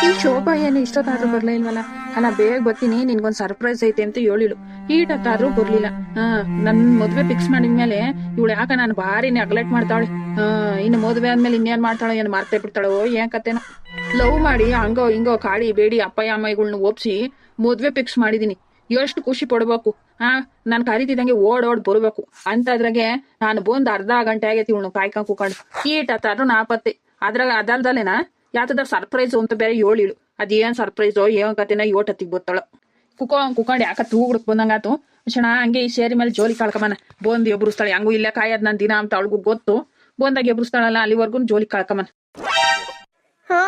ಈ ಶೋಭಾ ಏನು ಇಷ್ಟೊತ್ತಾದ್ರೂ ಬರ್ಲೇ ಇಲ್ವಲ್ಲ. ಅಲ್ಲ ಬೇಗ ಬರ್ತೀನಿ, ನಿನ್ಗೊಂದ್ ಸರ್ಪ್ರೈಸ್ ಐತೆ ಅಂತ ಹೇಳಿಳು. ಈಟತ್ತಾದ್ರೂ ಬರ್ಲಿಲ್ಲ. ನನ್ ಮದ್ವೆ ಫಿಕ್ಸ್ ಮಾಡಿದ್ಮೇಲೆ ಇವಳು ಯಾಕ ನಾನು ಭಾರಿ ನೆಗ್ಲೆಕ್ಟ್ ಮಾಡ್ತಾಳೆ. ಇನ್ನು ಮದ್ವೆ ಆದ್ಮೇಲೆ ಇನ್ನೇನ್ ಮಾಡ್ತಾಳೆ, ಏನ್ ಮಾರ್ತೇ ಬಿಡ್ತಾಳೋ ಏನ್ ಕತೆನ. ಲವ್ ಮಾಡಿ ಹಂಗೋ ಹಿಂಗೋ ಕಾಡಿ ಬೇಡಿ ಅಪ್ಪಯ್ಯ ಅಮ್ಮಗಳನ್ನ ಒಪ್ಸಿ ಮದ್ವೆ ಫಿಕ್ಸ್ ಮಾಡಿದೀನಿ. ಎಷ್ಟು ಖುಷಿ ಪಡ್ಬೇಕು. ನಾನ್ ಕರೀತಿದಂಗೆ ಓಡ್ ಬರ್ಬೇಕು ಅಂತದ್ರಾಗೆ ನಾನು ಬಂದ್ ಅರ್ಧ ಗಂಟೆ ಆಗೈತಿ ಇವಳು ಕಾಯ್ಕೊಂಡ್ ಕೂಕೊಂಡು. ಈಟತ್ತಾದ್ರೂ ನಾಪತ್ತೆ. ಅದಲ್ದಲೇನಾ ಯಾತದ ಸರ್ಪ್ರೈಸ್ ಅಂತ ಬೇರೆ ಹೇಳಿಳು. ಅದೇನ್ ಸರ್ಪ್ರೈಸೋ ಏನ್ ಕತೆನ ಯೋಟತ್ತಿಗೆ ಗೊತ್ತಾಳ. ಕುಕೊಂಡು ಯಾಕ ತೂಗುಡಕ್ ಬಂದಂಗಾತು. ಕ್ಷಣ ಹಂಗೆ ಈ ಸೇರಿ ಮೇಲೆ ಜೋಲಿ ಕಳ್ಕಮನ ಬಂದ್ ಎಬ್ರುಸ್ತಾಳೆ. ಹಂಗೂ ಇಲ್ಲೇ ಕಾಯದ್ ನನ್ ದಿನ ಅಂತ ಅವಳಿಗೂ ಗೊತ್ತು. ಬಂದಾಗ ಎಬ್ರುಸ್ತಾಳಲ್ಲ ಅಲ್ಲಿವರೆಗೂ ಜೋಲಿ ಕಳ್ಕಮನ. ಹೋ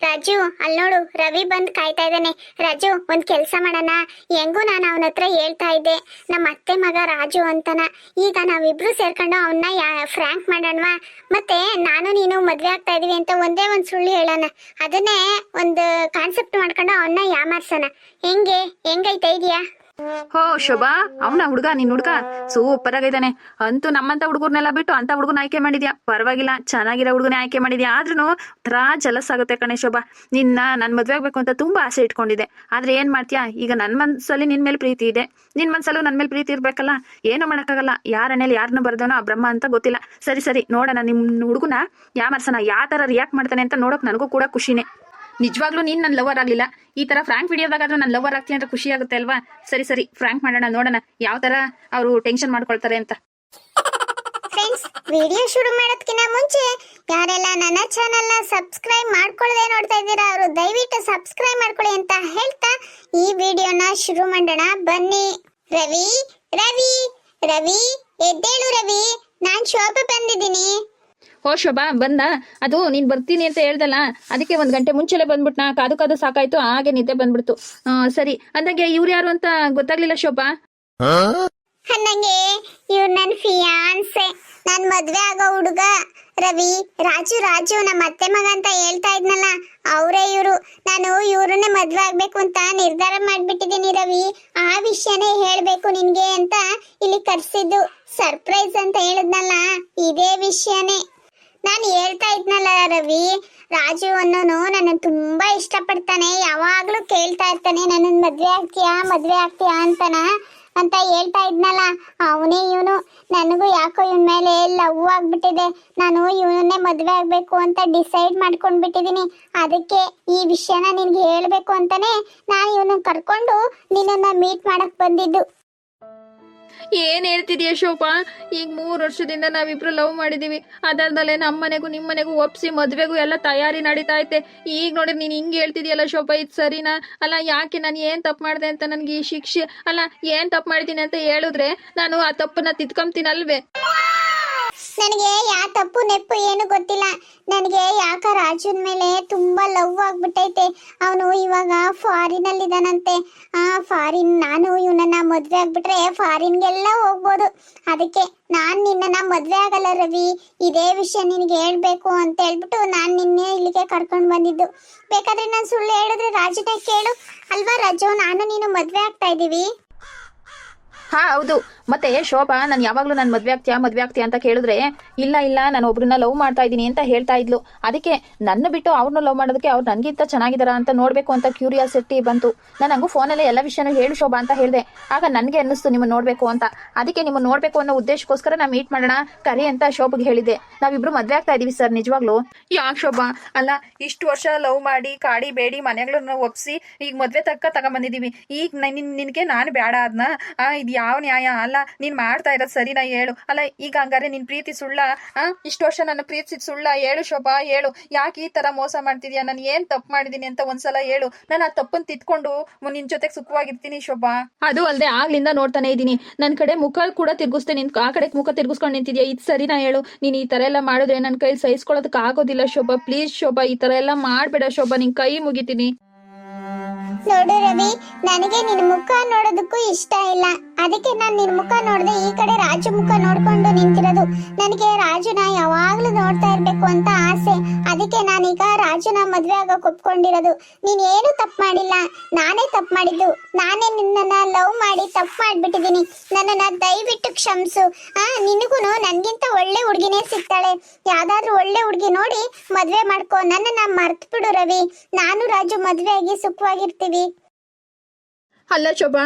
ರಾಜು, ಅಲ್ಲಿ ನೋಡು ರವಿ ಬಂದ್ ಕಾಯ್ತಾ ಇದ್ದಾನೆ. ರಾಜು, ಒಂದ್ ಕೆಲ್ಸ ಮಾಡೋಣ. ಹೆಂಗೂ ನಾನು ಅವನ ಹತ್ರ ಹೇಳ್ತಾ ಇದ್ದೆ ನಮ್ಮ ಅತ್ತೆ ಮಗ ರಾಜು ಅಂತನ. ಈಗ ನಾವಿಬ್ರು ಸೇರ್ಕೊಂಡು ಅವನ್ನ ಫ್ರ್ಯಾಂಕ್ ಮಾಡೋಣವಾ? ಮತ್ತೆ ನಾನು ನೀನು ಮದ್ವೆ ಆಗ್ತಾ ಇದೀವಿ ಅಂತ ಒಂದೇ ಒಂದ್ ಸುಳ್ಳು ಹೇಳೋಣ. ಅದನ್ನೇ ಒಂದು ಕಾನ್ಸೆಪ್ಟ್ ಮಾಡ್ಕೊಂಡು ಅವನ್ನ ಯಾಮಾರ್ಸೋಣ. ಹೆಂಗೈತೆ ಇದೆಯಾ? ಹೋ ಶೋಭಾ, ಅವನ ಹುಡ್ಗ ನಿನ್ ಹುಡ್ಗ ಸೂಪರ್ ಆಗಿದ್ದಾನೆ. ಅಂತೂ ನಮ್ಮಂತ ಹುಡುಗರ್ನೆಲ್ಲ ಬಿಟ್ಟು ಅಂತ ಹುಡುಗನ ಆಯ್ಕೆ ಮಾಡಿದ್ಯಾ. ಪರವಾಗಿಲ್ಲ, ಚೆನ್ನಾಗಿರೋ ಹುಡುಗನೇ ಆಯ್ಕೆ ಮಾಡಿದ್ಯಾ. ಆದ್ರೂ ಥರಾ ಜಲಸ್ ಆಗುತ್ತೆ ಕಣೆ ಶೋಭಾ. ನನ್ ಮದ್ವೆ ಆಗ್ಬೇಕು ಅಂತ ತುಂಬಾ ಆಸೆ ಇಟ್ಕೊಂಡಿದ್ದೆ. ಆದ್ರೆ ಏನ್ ಮಾಡ್ತೀಯಾ, ಈಗ ನನ್ ಮನ್ಸಲ್ಲಿ ನಿನ್ ಮೇಲೆ ಪ್ರೀತಿ ಇದೆ, ನಿನ್ ಮನ್ಸಲ್ಲೂ ನನ್ ಮೇಲೆ ಪ್ರೀತಿ ಇರ್ಬೇಕಲ್ಲ. ಏನು ಮಾಡಕ್ಕಾಗಲ್ಲ. ಯಾರನೇಲಿ ಯಾರನ್ನ ಬರ್ದವನೋ ಆ ಬ್ರಹ್ಮ ಅಂತ ಗೊತ್ತಿಲ್ಲ. ಸರಿ ನೋಡೋಣ, ನಿಮ್ ಹುಡುಗನ ಯಾಮರ್ಸನ ಯಾವ ತರ ರಿಯಾಕ್ಟ್ ಮಾಡ್ತಾನೆ ಅಂತ ನೋಡಕ್ ನನಗೂ ಕೂಡ ಖುಷಿನೇ. ನಿಜವಾಗ್ಲೂ ನೀನ್ ನನ್ ಲವರ್ ಆಗ್ಲಿಲ್ಲ, ಈ ತರ ಫ್ರಾಂಕ್ ವಿಡಿಯೋದಾಗಾದ್ರೂ ನನ್ ಲವರ್ ಆಗ್ತೀನಿ ಅಂತ ಖುಷಿ ಆಗುತ್ತೆ ಅಲ್ವಾ? ಸರಿ ಫ್ರಾಂಕ್ ಮಾಡೋಣ, ನೋಡೋಣ ಯಾವ ತರ ಅವರು ಟೆನ್ಷನ್ ಮಾಡ್ಕೊಳ್ತಾರೆ ಅಂತ. ಫ್ರೆಂಡ್ಸ್, ವಿಡಿಯೋ ಶುರು ಮಾಡೋದಕ್ಕಿಂತ ಮುಂಚೆ ಯಾರೆಲ್ಲ ನನ್ನ ಚಾನೆಲ್ ನ ಸಬ್ಸ್ಕ್ರೈಬ್ ಮಾಡ್ಕೊಳ್ಳದೆ ನೋಡ್ತಾ ಇದ್ದೀರಾ ಅವರು ದಯವಿಟ್ಟು ಸಬ್ಸ್ಕ್ರೈಬ್ ಮಾಡ್ಕೊಳ್ಳಿ ಅಂತ ಹೇಳ್ತಾ ಈ ವಿಡಿಯೋನ ಶುರು ಮಾಡೋಣ ಬನ್ನಿ. ರವಿ ರವಿ ರವಿ ಎದ್ದೇಳು ರವಿ, ನಾನ್ ಶೋಭೆ ಬಂದಿದ್ದೀನಿ. ಹೋ ಶೋಭಾ, ಬಂದ? ಅದು ನೀನ್ ಬರ್ತೀನಿ ಅಂತ ಹೇಳ್ದಲ್ಲ, ಅದಕ್ಕೆ 1 ಗಂಟೆ ಮುಂಚೆಲೆ ಬಂದ್ಬಿಟ್ನಾ. ಕಾದು ಸಾಕಾಯ್ತು, ಹಾಗೆ ನಿದ್ದೆ ಬಂದ್ಬಿಡ್ತು. ಸರಿ ಅಂದಂಗೆ ಇವ್ರು ಯಾರು ಅಂತ ಗೊತ್ತಾಗ್ಲಿಲ್ಲ ಶೋಭಾ. ಅಂದಂಗೆ ಇವ್ರು ನನ್ ಫಿಯಾನ್ಸೆ, ನನ್ ಮದ್ವೆ ಆಗೋ ಹುಡುಗ ರವಿ. ರಾಜು ನಮ್ಮ ಅತ್ತೆ ಮಗ ಅಂತ ಹೇಳ್ತಾ ಇದ್ನಲ್ಲ, ಅವರೇ ಇವ್ರು. ನಾನು ಇವ್ರನ್ನೇ ಮದ್ವೆ ಆಗ್ಬೇಕು ಅಂತ ನಿರ್ಧಾರ ಮಾಡ್ಬಿಟ್ಟಿದ್ದೀನಿ ರವಿ. ಆ ವಿಷಯನೇ ಹೇಳ್ಬೇಕು ನಿನ್ಗೆ ಅಂತ ಇಲ್ಲಿ ಕರ್ಸಿದ್ದು. ಸರ್ಪ್ರೈಸ್ ಅಂತ ಹೇಳಿದ್ನಲ್ಲ, ಇದೇ ವಿಷಯನೇ ನಾನು ಹೇಳ್ತಾ ಇದ್ನಲ್ಲ ರವಿ. ರಾಜು ಅನ್ನೋನು ನನ್ನ ತುಂಬಾ ಇಷ್ಟಪಡ್ತಾನೆ, ಯಾವಾಗ್ಲೂ ಕೇಳ್ತಾ ಇರ್ತಾನೆ ನನ್ನ ಮದ್ವೆ ಆಗ್ತೀಯಾ ಅಂತ ಹೇಳ್ತಾ ಇದ್ನಲ್ಲ, ಅವನೇ ಇವನು. ನನಗೂ ಯಾಕೋ ಇವನ್ ಮೇಲೆ ಲವ್ ಆಗ್ಬಿಟ್ಟಿದೆ. ನಾನು ಇವನನ್ನೇ ಮದ್ವೆ ಆಗ್ಬೇಕು ಅಂತ ಡಿಸೈಡ್ ಮಾಡ್ಕೊಂಡ್ಬಿಟ್ಟಿದೀನಿ. ಅದಕ್ಕೆ ಈ ವಿಷಯನ ನಿನ್ಗೆ ಹೇಳ್ಬೇಕು ಅಂತಾನೆ ನಾನು ಇವನು ಕರ್ಕೊಂಡು ನಿನ್ನನ್ನ ಮೀಟ್ ಮಾಡಕ್ ಬಂದಿದ್ದು. ಏನ್ ಹೇಳ್ತಿದೀಯ ಶೋಭಾ? ಈಗ 3 ವರ್ಷದಿಂದ ನಾವಿಬ್ರು ಲವ್ ಮಾಡಿದೀವಿ. ಅದಾದ್ಮೇಲೆ ನಮ್ಮನೆಗೂ ನಿಮ್ಮನೆಗೂ ಒಪ್ಸಿ ಮದ್ವೆಗೂ ಎಲ್ಲ ತಯಾರಿ ನಡೀತಾ ಐತೆ. ಈಗ ನೋಡಿ ನೀನ್ ಹಿಂಗ್ ಹೇಳ್ತಿದೀಯಲ್ಲ ಶೋಭಾ, ಇದು ಸರಿನಾ? ಅಲ್ಲ, ಯಾಕೆ ನಾನು ಏನ್ ತಪ್ಪು ಮಾಡಿದೆ ಅಂತ ನನ್ಗೆ ಈ ಶಿಕ್ಷೆ? ಅಲ್ಲ, ಏನ್ ತಪ್ಪು ಮಾಡಿದೀನಿ ಅಂತ ಹೇಳಿದ್ರೆ ನಾನು ಆ ತಪ್ಪನ್ನ ತಿದ್ಕೊಂತೀನಲ್ವೇ? ನನಗೆ ಯಾವ ತಪ್ಪು ನೆಪ್ಪು ಏನು ಗೊತ್ತಿಲ್ಲ. ನನಗೆ ಯಾಕ ರಾಜುನ್ ಮೇಲೆ ತುಂಬಾ ಲವ್ ಆಗ್ಬಿಟ್ಟೈತೆ. ಅವನು ಇವಾಗ ಫಾರಿನ್ ಅಲ್ಲಿ ಇದಾನಂತೆ. ಫಾರಿನ್, ನಾನು ಇವನನ್ನ ಮದ್ವೆ ಆಗ್ಬಿಟ್ರೆ ಫಾರಿನ್ಗೆಲ್ಲ ಹೋಗ್ಬೋದು. ಅದಕ್ಕೆ ನಾನ್ ನಿನ್ನನ್ನ ಮದ್ವೆ ಆಗಲ್ಲ ರವಿ, ಇದೇ ವಿಷಯ ನಿನ್ಗೆ ಹೇಳ್ಬೇಕು ಅಂತ ಹೇಳ್ಬಿಟ್ಟು ನಾನ್ ನಿನ್ನೆ ಇಲ್ಲಿಗೆ ಕರ್ಕೊಂಡ್ ಬಂದಿದ್ದು. ಬೇಕಾದ್ರೆ ನಾನು ಸುಳ್ಳು ಹೇಳಿದ್ರೆ ರಾಜುನ ಕೇಳು ಅಲ್ವಾ? ರಾಜು, ನಾನು ನೀನು ಮದ್ವೆ ಆಗ್ತಾ ಇದೀವಿ. ಹೌದು. ಮತ್ತೆ ಶೋಭಾ, ನಾನು ಯಾವಾಗ್ಲೂ ನಾನು ಮದ್ವೆ ಆಗ್ತೀಯಾ ಅಂತ ಕೇಳಿದ್ರೆ ಇಲ್ಲ ನಾನು ಒಬ್ರನ್ನ ಲವ್ ಮಾಡ್ತಾ ಇದ್ದೀನಿ ಅಂತ ಹೇಳ್ತಾ ಇದ್ಲು. ಅದಕ್ಕೆ ನನ್ನ ಬಿಟ್ಟು ಅವ್ರನ್ನ ಲವ್ ಮಾಡೋದಕ್ಕೆ ಅವ್ರು ನನ್ಗಿಂತ ಚೆನ್ನಾಗಿದಾರ ಅಂತ ನೋಡ್ಬೇಕು ಅಂತ ಕ್ಯೂರಿಯಾಸಿಟಿ ಬಂತು. ನಾನು ಹಂಗೂ ಫೋನಲ್ಲೇ ಎಲ್ಲ ವಿಷಯನೂ ಹೇಳು ಶೋಭಾ ಅಂತ ಹೇಳಿದೆ. ಆಗ ನನ್ಗೆ ಅನ್ನಿಸ್ತು ನಿಮ್ಮನ್ನ ನೋಡ್ಬೇಕು ಅಂತ. ಅದಕ್ಕೆ ನಿಮ್ಮನ್ನ ನೋಡ್ಬೇಕು ಅನ್ನೋ ಉದ್ದೇಶಕ್ಕೋಸ್ಕರ ನಾ ಮೀಟ್ ಮಾಡೋಣ ಕರಿ ಅಂತ ಶೋಭಾಗೆ ಹೇಳಿದ್ದೆ. ನಾವಿಬ್ರು ಮದ್ವೆ ಆಗ್ತಾ ಇದೀವಿ ಸರ್. ನಿಜವಾಗ್ಲು ಯಾಕೆ ಶೋಭಾ? ಅಲ್ಲ, ಇಷ್ಟು ವರ್ಷ ಲವ್ ಮಾಡಿ ಕಾಡಿ ಬೇಡಿ ಮನೆಗಳನ್ನ ಒಪ್ಸಿ ಈಗ ಮದ್ವೆ ತಗೊಂಬಂದಿದೀವಿ. ಈಗ ನಿನ್ಗೆ ನಾನು ಬೇಡ ಅದನ್ನ? ಇದು ಯಾವ ನ್ಯಾಯ? ಅಲ್ಲ, ನೀನ್ ಮಾಡ್ತಾ ಇರೋದು ಸರಿನಾ ಹೇಳು? ಅಲ್ಲ, ಈಗ ಹಂಗಾರೆ ನಿನ್ ಪ್ರೀತಿ ಸುಳ್ಳ? ಇಷ್ಟು ವರ್ಷ ನನ್ನ ಪ್ರೀತಿ ಸುಳ್ಳ? ಹೇಳು ಶೋಭಾ, ಹೇಳು. ಯಾಕೆ ಈ ತರ ಮೋಸ ಮಾಡ್ತಿದ್ಯಾ? ನಾನು ಏನ್ ತಪ್ಪು ಮಾಡಿದೀನಿ ಅಂತ ಒಂದ್ಸಲ ಹೇಳು. ನಾನು ಆ ತಪ್ಪನ್ ತಿದ್ಕೊಂಡು ನಿನ್ ಜೊತೆಗೆ ಸುಖವಾಗಿರ್ತೀನಿ ಶೋಭಾ. ಅದು ಅಲ್ಲದೆ ಆಗ್ಲಿಂದ ನೋಡ್ತಾನೆ ಇದೀನಿ, ನನ್ ಕಡೆ ಮುಖ ಕೂಡ ತಿರ್ಗಿಸ್ತೇ, ನಿನ್ ಆ ಕಡೆ ಮುಖ ತಿರ್ಗಿಸ್ಕೊಂಡು ನಿಂತಿದ್ಯಾ. ಇದು ಸರಿನಾ ಹೇಳು? ನೀನ್ ಈ ತರ ಎಲ್ಲ ಮಾಡಿದ್ರೆ ನನ್ ಕೈ ಸಹಿಸ್ಕೊಳ್ಳೋದಕ್ಕೆ ಆಗೋದಿಲ್ಲ ಶೋಭಾ. ಪ್ಲೀಸ್ ಶೋಭಾ, ಈ ತರ ಎಲ್ಲ ಮಾಡ್ಬೇಡ ಶೋಭಾ, ನಿನ್ ಕೈ ಮುಗಿತೀನಿ. ನೋಡು ರವಿ, ನನಗೆ ನಿನ್ ಮುಖ ನೋಡೋದಕ್ಕೂ ಇಷ್ಟ ಇಲ್ಲ. ಅದಕ್ಕೆ ನಾನು ನಿನ್ ಮುಖ ನೋಡದೆ ಈ ಕಡೆ ರಾಜು ಮುಖ ನೋಡ್ಕೊಂಡು ನಿಂತಿರೋದು. ನನಗೆ ರಾಜುನ ಯಾವಾಗ್ಲೂ ನೋಡ್ತಾ ಇರ್ಬೇಕು ಅಂತ ಆಸೆ. ಅದಕ್ಕೆ ನಾನೀಗ ರಾಜುನ ಮದ್ವೆ ಆಗಕ್ ಒಪ್ಕೊಂಡಿರೋದು. ನೀನ್ ಏನು ತಪ್ಪು ಮಾಡಿಲ್ಲ, ನಾನೇ ತಪ್ಪು ಮಾಡಿದ್ದು. ನಾನೇ ನಿನ್ನನ್ನ ಲವ್ ಮಾಡಿ ತಪ್ಪು ಮಾಡ್ಬಿಟ್ಟಿದೀನಿ. ನನ್ನನ್ನ ದಯವಿಟ್ಟು ಕ್ಷಮಿಸು. ನಿನಗೂ ನನ್ಗಿಂತ ಒಳ್ಳೆ ಹುಡುಗಿನೇ ಸಿಗ್ತಾಳೆ. ಯಾವ್ದಾದ್ರು ಒಳ್ಳೆ ಹುಡುಗಿ ನೋಡಿ ಮದ್ವೆ ಮಾಡ್ಕೊ. ನನ್ನನ್ನ ಮರ್ತು ಬಿಡು ರವಿ. ನಾನು ರಾಜು ಮದ್ವೆ ಆಗಿ ಸುಖವಾಗಿರ್ತೀವಿ. ಅಲ್ಲ ಶೋಭಾ,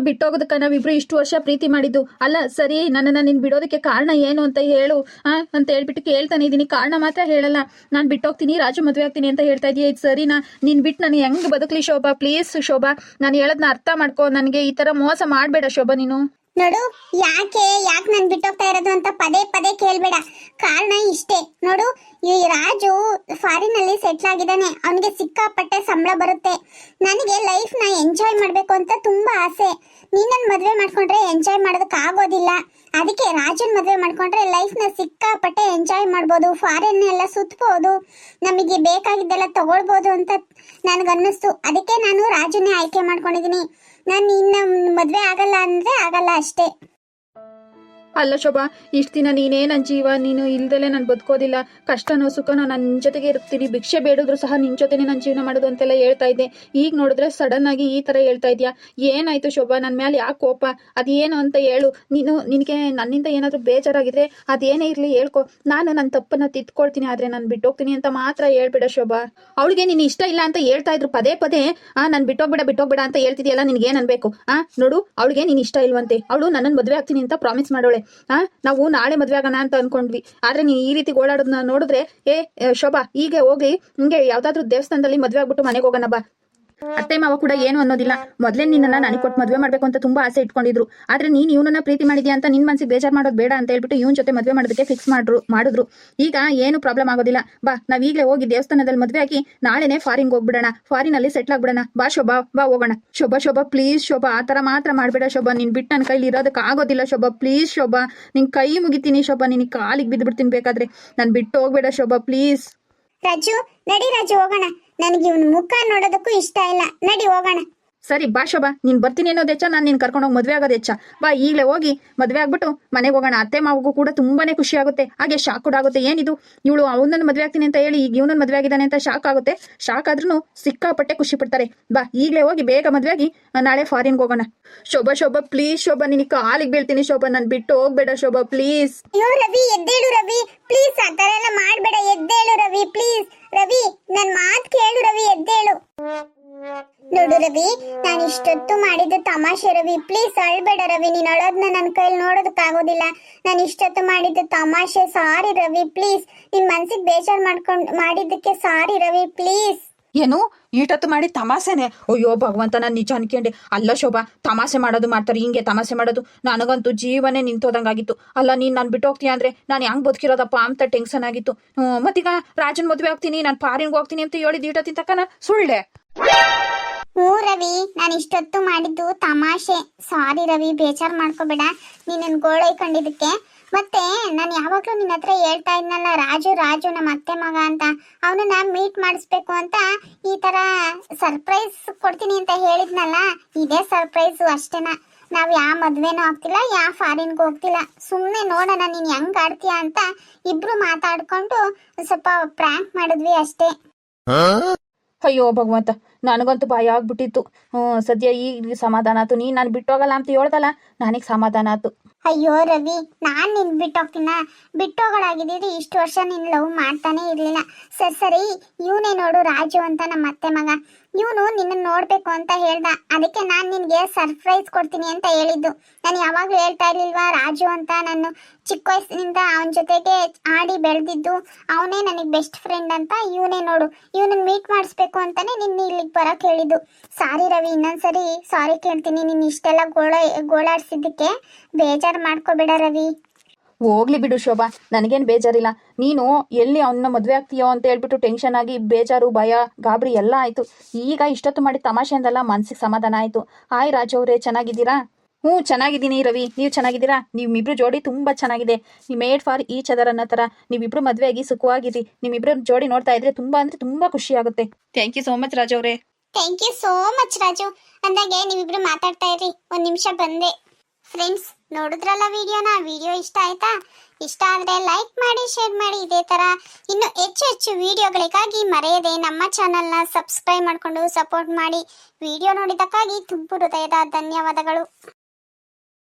ಬಿಟ್ಟೋಗೋದಕ್ಕೆ ನಾವಿಬ್ರು ಇಷ್ಟು ವರ್ಷ ಪ್ರೀತಿ ಮಾಡಿದ್ದು ಅಲ್ಲ ಸರಿ. ನನ್ನನ್ನು ನೀನು ಬಿಡೋದಕ್ಕೆ ಕಾರಣ ಏನು ಅಂತ ಹೇಳು ಅಂತ ಹೇಳ್ಬಿಟ್ಟು ಕೇಳ್ತಾನೆ ಇದ್ದೀನಿ. ಕಾರಣ ಮಾತ್ರ ಹೇಳಲ್ಲ. ನಾನು ಬಿಟ್ಟೋಗ್ತೀನಿ, ರಾಜು ಮದುವೆ ಆಗ್ತೀನಿ ಅಂತ ಹೇಳ್ತಾ ಇದೀಯ. ಇದು ಸರಿನಾ? ನೀನು ಬಿಟ್ಟು ನಾನು ಹೆಂಗೆ ಬದುಕಲಿ ಶೋಭಾ? ಪ್ಲೀಸ್ ಶೋಭಾ, ನಾನು ಹೇಳೋದನ್ನ ಅರ್ಥ ಮಾಡ್ಕೋ. ನನಗೆ ಈ ಥರ ಮೋಸ ಮಾಡಬೇಡ ಶೋಭಾ ನೀನು. ನೋಡು, ಯಾಕೆ ನಾನು ಬಿಟ್ಟೋಗ್ತಾ ಇರೋದು ಅಂತ ಪದೇ ಪದೇ ಕೇಳ್ಬೇಡ. ಕಾರಣ ಇಷ್ಟೇ ನೋಡು, ಈ ರಾಜು ಫಾರಿನ್ ಅಲ್ಲಿ ಸೆಟ್ಲ್ ಆಗಿದ್ದಾನೆ. ಅವನಿಗೆ ಸಿಕ್ಕಾಪಟ್ಟೆ ಸಂಬಳ ಬರುತ್ತೆ. ನನಗೆ ಲೈಫ್ ನ ಎಂಜಾಯ್ ಮಾಡ್ಬೇಕು ಅಂತ ತುಂಬಾ ಆಸೆ. ನೀನನ್ನ ಮದ್ವೆ ಮಾಡ್ಕೊಂಡ್ರೆ ಎಂಜಾಯ್ ಮಾಡೋದಕ್ಕೆ ಆಗೋದಿಲ್ಲ. ಅದಕ್ಕೆ ರಾಜನ್ ಮದ್ವೆ ಮಾಡ್ಕೊಂಡ್ರೆ ಲೈಫ್ ನ ಸಿಕ್ಕಾಪಟ್ಟೆ ಎಂಜಾಯ್ ಮಾಡ್ಬೋದು. ಫಾರಿನ್ ಎಲ್ಲ ಸುತ್ತಬಹುದು, ನಮಗೆ ಬೇಕಾಗಿದ್ದೆಲ್ಲ ತಗೊಳ್ಬೋದು ಅಂತ ನನಗನ್ನಿಸ್ತು. ಅದಕ್ಕೆ ನಾನು ರಾಜನ್ನೇ ಆಯ್ಕೆ ಮಾಡ್ಕೊಂಡಿದೀನಿ. ನಾನು ಇನ್ನ ಮದ್ವೆ ಆಗಲ್ಲ ಅಂದ್ರೆ ಆಗಲ್ಲ ಅಷ್ಟೇ. ಅಲ್ಲ ಶೋಭಾ, ಇಷ್ಟು ದಿನ ನೀನೇ ನನ್ನ ಜೀವ. ನೀನು ಇಲ್ದಲೆ ನಾನು ಬದುಕೋದಿಲ್ಲ. ಕಷ್ಟನೋ ಸುಖನೋ ನಾನು ನಿನ್ನ ಜೊತೆಗೆ ಇರ್ತೀನಿ. ಭಿಕ್ಷೆ ಬೇಡಿದ್ರು ಸಹ ನಿನ್ನ ಜೊತೆನೇ ನನ್ನ ಜೀವನ ಮಾಡೋದು ಅಂತೆಲ್ಲ ಹೇಳ್ತಾ ಇದ್ದೆ. ಈಗ ನೋಡಿದ್ರೆ ಸಡನ್ ಆಗಿ ಈ ಥರ ಹೇಳ್ತಾ ಇದೆಯಾ? ಏನಾಯ್ತು ಶೋಭಾ? ನನ್ನ ಮೇಲೆ ಯಾಕೆ ಕೋಪ? ಅದೇನು ಅಂತ ಹೇಳು. ನಿನಗೆ ನನ್ನಿಂದ ಏನಾದರೂ ಬೇಜಾರಾಗಿದ್ರೆ ಅದೇನೇ ಇರಲಿ ಹೇಳ್ಕೊ. ನಾನು ನನ್ನ ತಪ್ಪನ್ನ ತಿದ್ಕೊಳ್ತೀನಿ. ಆದರೆ ನಾನು ಬಿಟ್ಟೋಗ್ತೀನಿ ಅಂತ ಮಾತ್ರ ಹೇಳ್ಬೇಡ ಶೋಭಾ. ಅವಳಿಗೆ ನೀನು ಇಷ್ಟ ಇಲ್ಲ ಅಂತ ಹೇಳ್ತಾ ಇದ್ರು ಪದೇ ಪದೇ. ನಾನು ಬಿಟ್ಟೋಗ್ಬೇಡ ಅಂತ ಹೇಳ್ತಿದ್ಯಲ್ಲ, ನಿನಗೇನು ಅನ್ಬೇಕು? ನೋಡು, ಅವಳಿಗೆ ನೀನು ಇಷ್ಟ ಇಲ್ವಂತೆ. ಅವಳು ನನ್ನನ್ನು ಮದುವೆ ಆಗ್ತೀನಿ ಅಂತ ಪ್ರಾಮಿಸ್ ಮಾಡೋಳೆ. ನಾವು ನಾಳೆ ಮದ್ವೆ ಆಗೋಣ ಅಂತ ಅನ್ಕೊಂಡ್ವಿ. ಆದ್ರೆ ನೀನ್ ಈ ರೀತಿ ಓಡಾಡೋದನ್ನ ನೋಡಿದ್ರೆ ಶೋಭಾ, ಈಗ ಹೋಗಿ ಹಿಂಗೆ ಯಾವ್ದಾದ್ರು ದೇವಸ್ಥಾನದಲ್ಲಿ ಮದ್ವೆ ಆಗ್ಬಿಟ್ಟು ಮನೆಗೆ ಹೋಗೋಣ ಬಾ. ಅತ್ತೆ ಮಾವ ಕೂಡ ಏನು ಅನ್ನೋದಿಲ್ಲ. ಮೊದಲೇ ನಿನ್ನನ್ನ ನನಗೆ ಕೊಟ್ಟು ಮದುವೆ ಮಾಡಬೇಕು ಅಂತ ತುಂಬಾ ಆಸೆ ಇಟ್ಕೊಂಡಿದ್ರು. ಆದ್ರೆ ನೀನು ಇವನನ್ನ ಪ್ರೀತಿ ಮಾಡಿದ್ಯಾ ಅಂತ ನಿನ್ ಮನಸ್ಸಿಗೆ ಬೇಜಾರು ಮಾಡೋದು ಬೇಡ ಅಂತ ಹೇಳ್ಬಿಟ್ಟು ಇವನ್ ಜೊತೆ ಮದುವೆ ಮಾಡೋದಕ್ಕೆ ಫಿಕ್ಸ್ ಮಾಡಿದ್ರು. ಈಗ ಏನು ಪ್ರಾಬ್ಲಮ್ ಆಗೋದಿಲ್ಲ. ಬಾ, ನಾವ್ ಈಗಲೇ ಹೋಗಿ ದೇವಸ್ಥಾನದಲ್ಲಿ ಮದುವೆ ಆಗಿ ನಾಳೆನೆ ಫಾರಿನ್ಗೆ ಹೋಗ್ಬಿಡೋಣ. ಫಾರಿನ್ ಅಲ್ಲಿ ಸೆಟ್ಲ್ ಆಗ್ಬಿಡೋಣ. ಬಾ ಶೋಭಾ, ಬಾ ಹೋಗೋಣ. ಶೋಭಾ ಪ್ಲೀಸ್ ಶೋಭಾ, ಆತರ ಮಾತ್ರ ಮಾಡ್ಬೇಡ ಶೋಭಾ. ನೀನ್ ಬಿಟ್ಟು ನನ್ನ ಕೈಲಿ ಇರೋದಕ್ಕೆ ಆಗೋದಿಲ್ಲ ಶೋಭಾ. ಪ್ಲೀಸ್ ಶೋಭಾ, ನಿನ್ ಕೈ ಮುಗಿತೀನಿ ಶೋಭಾ. ನಿನ್ ಕಾಲಿಗೆ ಬಿದ್ದು ಬಿಡ್ತೀನಿ ಬೇಕಾದ್ರೆ. ನಾನು ಬಿಟ್ಟು ಹೋಗ್ಬೇಡ ಶೋಭಾ ಪ್ಲೀಸ್. ರಾಜು, ನಡಿ ರಾಜು, ಹೋಗೋಣ. ನನಗೆ ಇವನ್ ಮುಖ ನೋಡೋದಕ್ಕೂ ಇಷ್ಟ ಇಲ್ಲ. ನಡಿ ಹೋಗೋಣ. ಸರಿ ಬಾ ಶೋಭಾ, ನೀನ್ ಬರ್ತೀನಿ ಅನ್ನೋದು ಹೆಚ್ಚ, ನಾನು ನೀನ್ ಕರ್ಕೊಂಡು ಹೋಗಿ ಮದ್ವೆ ಆಗೋದು ಹೆಚ್ಚ. ಬಾ, ಈಗಲೇ ಹೋಗಿ ಮದ್ವೆ ಆಗ್ಬಿಟ್ಟು ಮನೆಗೆ ಹೋಗೋಣ. ಅತ್ತೆ ಮಾವಗೂ ಕೂಡ ತುಂಬಾನೇ ಖುಷಿ ಆಗುತ್ತೆ. ಹಾಗೆ ಶಾಕ್ ಕೂಡ ಆಗುತ್ತೆ. ಏನಿದು, ಇವಳು ಅವನನ್ನ ಮದ್ವೆ ಆಗ್ತೀನಿ ಅಂತ ಹೇಳಿ ಈಗ ಇವನನ್ನ ಮದ್ವೆ ಆಗಿದ್ದಾನೆ ಅಂತ ಶಾಕ್ ಆಗುತ್ತೆ. ಶಾಕ್ ಆದ್ರೂ ಸಿಕ್ಕಾಪಟ್ಟೆ ಖುಷಿ ಪಡ್ತಾರೆ. ಬಾ, ಈಗಲೇ ಹೋಗಿ ಬೇಗ ಮದ್ವೆ ಆಗಿ ನಾಳೆ ಫಾರಿನ್ಗೆ ಹೋಗೋಣ. ಶೋಭಾ ಪ್ಲೀಸ್ ಶೋಭಾ, ನಿನಗೆ ಕಾಲಿಗೆ ಬೀಳ್ತೀನಿ ಶೋಭಾ. ನನ್ ಬಿಟ್ಟು ಹೋಗ್ಬೇಡ ಶೋಭಾ ಪ್ಲೀಸ್. ಅಯ್ಯೋ ರವಿ, ಎದ್ದೇಳು ರವಿ ಪ್ಲೀಸ್. ಆ ತರ ಎಲ್ಲ ಮಾಡ್ಬೇಡ. ಎದ್ದೇಳು ರವಿ ಪ್ಲೀಸ್. ರವಿ, ನನ್ ಮಾತ್ ಕೇಳು ರವಿ, ಎದ್ದೇಳು. ನೋಡು ರವಿ, ನಾನು ಇಷ್ಟೊತ್ತು ಮಾಡಿದ್ದು ತಮಾಷೆ ರವಿ. ಪ್ಲೀಸ್ ಅಳ್ಬೇಡ ರವಿ. ನೀನ್ ಅಳೋದ್ನ ನನ್ನ ಕೈಲಿ ನೋಡೋದಕ್ಕಾಗೋದಿಲ್ಲ. ನಾನು ಇಷ್ಟೊತ್ತು ಮಾಡಿದ್ದು ತಮಾಷೆ. ಸಾರಿ ರವಿ ಪ್ಲೀಸ್. ನಿನ್ ಮನ್ಸಿಗೆ ಬೇಜಾರ್ ಮಾಡಿದ್ದಕ್ಕೆ ಸಾರಿ ರವಿ ಪ್ಲೀಸ್. ಏನು ಈಟತ್ತು ಮಾಡಿ ತಮಾಸೆನೆ? ಅಯ್ಯೋ ಭಗವಂತ, ನಾನು ನಿಜ ಅನ್ಕೊಂಡೆ. ಅಲ್ಲ ಶೋಭಾ, ತಮಾಸೆ ಮಾಡೋದು ಮಾಡ್ತಾರೆ, ಹಿಂಗೆ ತಮಾಸೆ ಮಾಡೋದು. ನನಗಂತೂ ಜೀವನೇ ನಿಂತೋದಂಗಾಗಿತ್ತು. ಅಲ್ಲ, ನೀನ್ ನಾನು ಬಿಟ್ಟು ಹೋಗ್ತೀಯ ಅಂದ್ರೆ ನಾನು ಹೆಂಗ್ ಬದುಕಿರೋದಪ್ಪ ಅಂತ ಟೆನ್ಷನ್ ಆಗಿತ್ತು. ಮತ್ತೀಗ ರಾಜನ್ ಮದುವೆ ಆಗ್ತೀನಿ, ನಾನು ಫಾರಿನ್ಗೆ ಹೋಗ್ತೀನಿ ಅಂತ ಹೇಳಿದ್ ಈಟತ್ತಿನ ತಕ್ಕನ ಸುಳ್ಳೆ. ಹ್ಞೂ ರವಿ, ನಾನು ಇಷ್ಟೊತ್ತು ಮಾಡಿದ್ದು ತಮಾಷೆ. ಸಾರಿ ರವಿ, ಬೇಜಾರ್ ಮಾಡ್ಕೋಬೇಡ ನೀನ್ ನನ್ ಗೋಳೈಕೊಂಡಿದ್ದಕ್ಕೆ. ಮತ್ತೆ ನಾನು ಯಾವಾಗ್ಲೂ ನಿನ್ನ ಹತ್ರ ಹೇಳ್ತಾ ಇದ್ನಲ್ಲ, ರಾಜು ನಮ್ಮ ಅತ್ತೆ ಮಗ ಅಂತ. ಅವನನ್ನ ಮೀಟ್ ಮಾಡಿಸ್ಬೇಕು ಅಂತ ಈ ತರ ಸರ್ಪ್ರೈಸ್ ಕೊಡ್ತೀನಿ ಅಂತ ಹೇಳಿದ್ನಲ್ಲ, ಇದೇ ಸರ್ಪ್ರೈಸು ಅಷ್ಟೇನಾ. ನಾವ್ ಯಾವ ಮದ್ವೆನೂ ಆಗ್ತಿಲ್ಲ, ಯಾವ ಫಾರಿನ್ಗೂ ಹೋಗ್ತಿಲ್ಲ. ಸುಮ್ಮನೆ ನೋಡೋಣ ನೀನ್ ಹೆಂಗ್ ಆಡ್ತೀಯ ಅಂತ ಇಬ್ರು ಮಾತಾಡ್ಕೊಂಡು ಸ್ವಲ್ಪ ಪ್ರ್ಯಾಂಕ್ ಮಾಡಿದ್ವಿ ಅಷ್ಟೇ. ಅಯ್ಯೋ ಭಗವಂತ, ನನಗಂತೂ ಭಯ ಆಗ್ಬಿಟ್ಟಿತ್ತು. ಸದ್ಯ ಈಗ ಸಮಾಧಾನ ಆಯ್ತು. ನೀನ್ ನಾನು ಬಿಟ್ಟೋಗಲ್ಲ ಅಂತ ಹೇಳ್ದಲ್ಲ, ನನಗೆ ಸಮಾಧಾನ ಆಯ್ತು. ಅಯ್ಯೋ ರವಿ, ನಾನ್ ನಿನ್ ಬಿಟ್ಟೋಗ್ತೀನ? ಬಿಟ್ಟೋಗಳಾಗಿದ್ದೀರಿ. ಇಷ್ಟು ವರ್ಷ ನಿನ್ ಲವ್ ಮಾಡ್ತಾನೆ ಇರ್ಲಿಲ್ಲ. ಸರಿ, ಇವನೇ ನೋಡು ರಾಜು ಅಂತ ನಮ್ಮ ಅತ್ತೆ ಮಗ. ಇವನು ನಿನ್ನ ನೋಡ್ಬೇಕು ಅಂತ ಹೇಳ್ದ. ಅದಕ್ಕೆ ನಾನ್ ನಿನ್ಗೆ ಸರ್ಪ್ರೈಸ್ ಕೊಡ್ತೀನಿ ಅಂತ ಹೇಳಿದ್ದು. ನಾನು ಯಾವಾಗ್ಲೂ ಹೇಳ್ತಾ ಇರ್ಲಿಲ್ವಾ ರಾಜು ಅಂತ. ನಾನು ಚಿಕ್ಕ ವಯಸ್ಸಿನಿಂದ ಅವನ ಜೊತೆಗೆ ಆಡಿ ಬೆಳೆದಿದ್ದು. ಅವನೇ ನನಗೆ ಬೆಸ್ಟ್ ಫ್ರೆಂಡ್ ಅಂತ. ಇವನೇ ನೋಡು, ಇವನನ್ನ ಮೀಟ್ ಮಾಡಿಸ್ಬೇಕು ಅಂತಾನೆ ನಿನ್ನ ಇಲ್ಲಿಗೆ ಬರಕ್ ಹೇಳಿದ್ದು. ಸಾರಿ ರವಿ, ಇನ್ನೊಂದ್ಸರಿ ಸಾರಿ ಕೇಳ್ತೀನಿ. ನೀನ್ ಇಷ್ಟೆಲ್ಲ ಗೋಳಾಡ್ಸಿದ್ದಕ್ಕೆ ಬೇಜಾರ್ ಮಾಡ್ಕೋಬೇಡ ರವಿ. ಹೋಗ್ಲಿ ಬಿಡು ಶೋಭಾ, ನನಗೇನು ಬೇಜಾರಿಲ್ಲ. ನೀನು ಎಲ್ಲಿ ಅವನ್ನ ಮದುವೆ ಆಗ್ತೀಯೋ ಅಂತ ಹೇಳ್ಬಿಟ್ಟು ಟೆನ್ಷನ್ ಆಗಿ ಬೇಜಾರು, ಭಯ, ಗಾಬರಿ ಎಲ್ಲ ಆಯಿತು. ಈಗ ಇಷ್ಟೊತ್ತು ಮಾಡಿ ತಮಾಷೆ ಅಂದಲ್ಲ, ಮನ್ಸಿಗೆ ಸಮಾಧಾನ ಆಯಿತು. ಹಾಯ್ ರಾಜು ಅವರೇ, ಚೆನ್ನಾಗಿದ್ದೀರಾ? ಹ್ಞೂ ಚೆನ್ನಾಗಿದ್ದೀನಿ ರವಿ, ನೀವು ಚೆನ್ನಾಗಿದ್ದೀರಾ? ನೀವಿಬ್ರು ಜೋಡಿ ತುಂಬ ಚೆನ್ನಾಗಿದೆ. ನೀವು ಮೇಡ್ ಫಾರ್ ಈಚ್ ಅದರ್ ಅನ್ನೋ ಥರ ನೀವಿಬ್ರು ಮದುವೆ ಆಗಿ ಸುಖವಾಗಿರಿ. ನಿಮ್ಮಿಬ್ರು ಜೋಡಿ ನೋಡ್ತಾ ಇದ್ರೆ ತುಂಬ ಅಂದರೆ ತುಂಬ ಖುಷಿ ಆಗುತ್ತೆ. Thank you so much Raju ಅವರೇ. Thank you so much Raju. ಅಂದಾಗೆ ನೀವಿಬ್ರು ಮಾತಾಡ್ತಾ ಇರಿ, ಒಂದ್ ನಿಮಿಷ ಬಂದೆ. ಫ್ರೆಂಡ್ಸ್, ನೋಡಿದ್ರಲ್ಲ ವಿಡಿಯೋ ಇಷ್ಟ ಆಯ್ತಾ? ಇಷ್ಟ ಆದ್ರೆ ಲೈಕ್ ಮಾಡಿ, ಶೇರ್ ಮಾಡಿ. ಇದೇ ತರ ಇನ್ನು ಹೆಚ್ಚು ಹೆಚ್ಚು ವಿಡಿಯೋಗಳಿಗಾಗಿ ಮರೆಯದೆ ನಮ್ಮ ಚಾನೆಲ್ನ ಸಬ್ಸ್ಕ್ರೈಬ್ ಮಾಡಿಕೊಂಡು ಸಪೋರ್ಟ್ ಮಾಡಿ. ವಿಡಿಯೋ ನೋಡಿದ್ದಕ್ಕಾಗಿ ತುಂಬು ಹೃದಯದ ಧನ್ಯವಾದಗಳು.